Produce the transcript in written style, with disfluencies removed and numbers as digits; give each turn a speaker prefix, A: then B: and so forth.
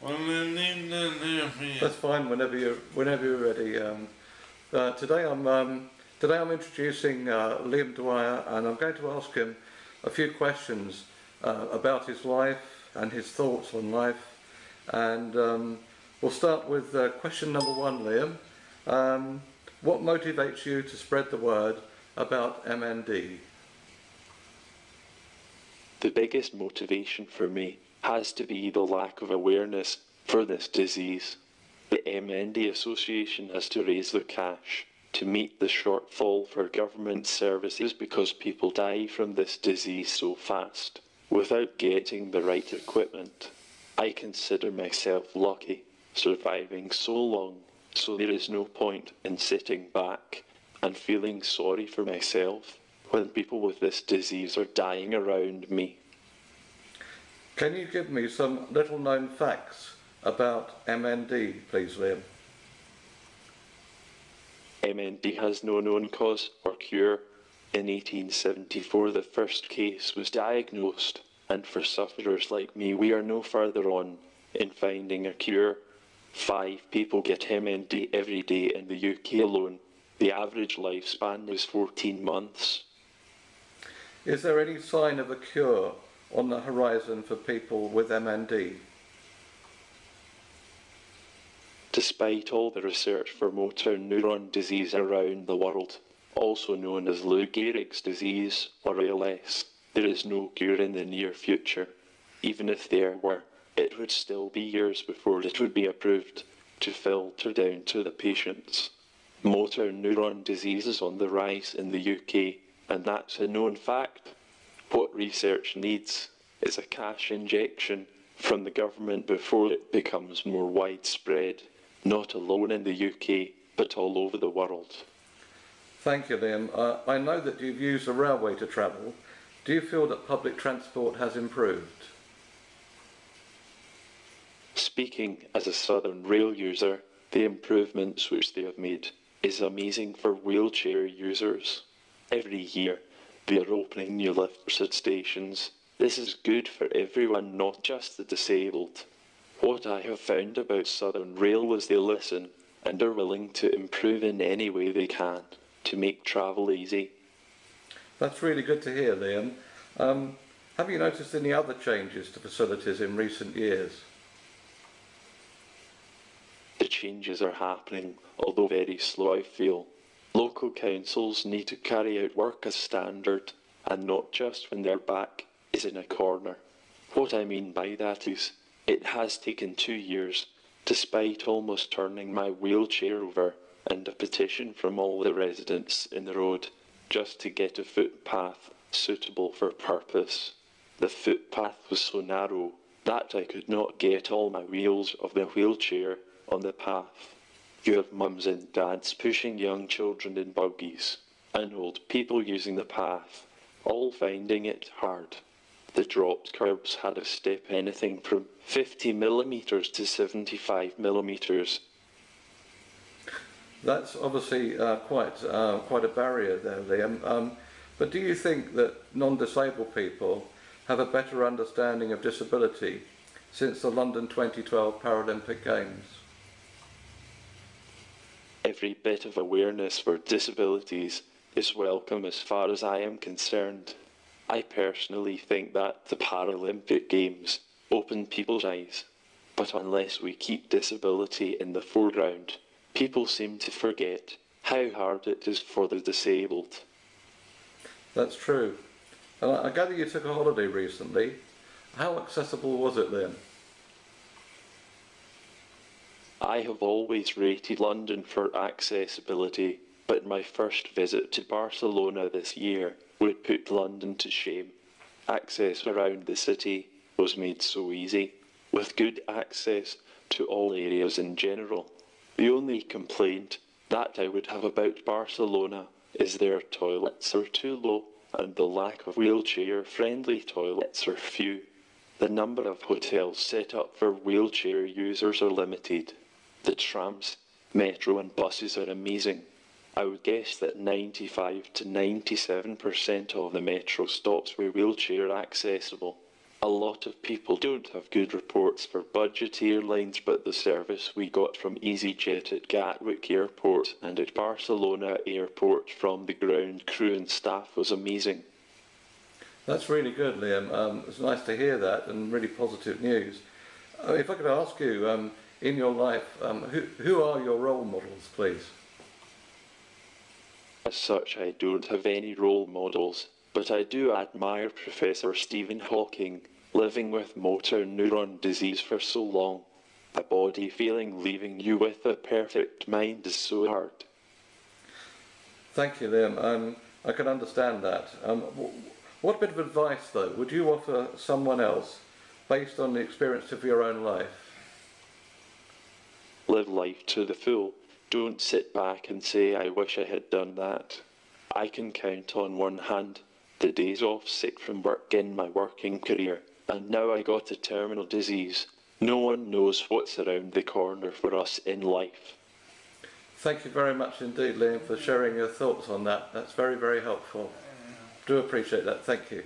A: That's fine. Whenever you're ready. Today I'm introducing Liam Dwyer, and I'm going to ask him a few questions about his life and his thoughts on life. And we'll start with question number one, Liam. What motivates you to spread the word about MND?
B: The biggest motivation for me has to be the lack of awareness for this disease. The MND Association has to raise the cash to meet the shortfall for government services because people die from this disease so fast without getting the right equipment. I consider myself lucky, surviving so long, so there is no point in sitting back and feeling sorry for myself when people with this disease are dying around me.
A: Can you give me some little known facts about MND, please, Liam?
B: MND has no known cause or cure. In 1874 the first case was diagnosed, and for sufferers like me we are no further on in finding a cure. 5 people get MND every day in the UK alone. The average lifespan is 14 months.
A: Is there any sign of a cure on the horizon for people with MND?
B: Despite all the research for motor neurone disease around the world, also known as Lou Gehrig's disease or ALS, there is no cure in the near future. Even if there were, it would still be years before it would be approved to filter down to the patients. Motor neurone disease is on the rise in the UK, and that's a known fact. What research needs is a cash injection from the government before it becomes more widespread, not alone in the UK, but all over the world.
A: Thank you, Liam. I know that you've used the railway to travel. Do you feel that public transport has improved?
B: Speaking as a Southern Rail user, the improvements which they have made is amazing for wheelchair users. Every year, they are opening new lifts at stations. This is good for everyone, not just the disabled. What I have found about Southern Rail is they listen and are willing to improve in any way they can to make travel easy.
A: That's really good to hear, Liam. Have you noticed any other changes to facilities in recent years?
B: The changes are happening, although very slow, I feel. Local councils need to carry out work as standard, and not just when their back is in a corner. What I mean by that is, it has taken 2 years, despite almost turning my wheelchair over, and a petition from all the residents in the road, just to get a footpath suitable for purpose. The footpath was so narrow that I could not get all my wheels of the wheelchair on the path. You have mums and dads pushing young children in buggies, and old people using the path, all finding it hard. The dropped curbs had a step anything from 50 millimetres to 75 millimetres.
A: That's obviously quite a barrier there, Liam. But do you think that non-disabled people have a better understanding of disability since the London 2012 Paralympic Games?
B: Every bit of awareness for disabilities is welcome as far as I am concerned. I personally think that the Paralympic Games open people's eyes, but unless we keep disability in the foreground, people seem to forget how hard it is for the disabled.
A: That's true. And I gather you took a holiday recently. How accessible was it, Liam?
B: I have always rated London for accessibility, but my first visit to Barcelona this year would put London to shame. Access around the city was made so easy, with good access to all areas in general. The only complaint that I would have about Barcelona is their toilets are too low and the lack of wheelchair-friendly toilets are few. The number of hotels set up for wheelchair users are limited. The trams, metro and buses are amazing. I would guess that 95 to 97% of the metro stops were wheelchair accessible. A lot of people don't have good reports for budget airlines, but the service we got from EasyJet at Gatwick Airport and at Barcelona Airport from the ground crew and staff was amazing.
A: That's really good, Liam. It's nice to hear that, and really positive news. If I could ask you, in your life, who are your role models, please?
B: As such, I don't have any role models, but I do admire Professor Stephen Hawking. Living with motor neuron disease for so long, a body feeling leaving you with a perfect mind is so hard.
A: Thank you, Liam. I can understand that. What bit of advice, though, would you offer someone else based on the experience of your own life?
B: Live life to the full. Don't sit back and say, I wish I had done that. I can count on one hand the days off sick from work in my working career, and now I got a terminal disease. No one knows what's around the corner for us in life.
A: Thank you very much indeed, Liam, for sharing your thoughts on that. That's very, very helpful. Do appreciate that. Thank you.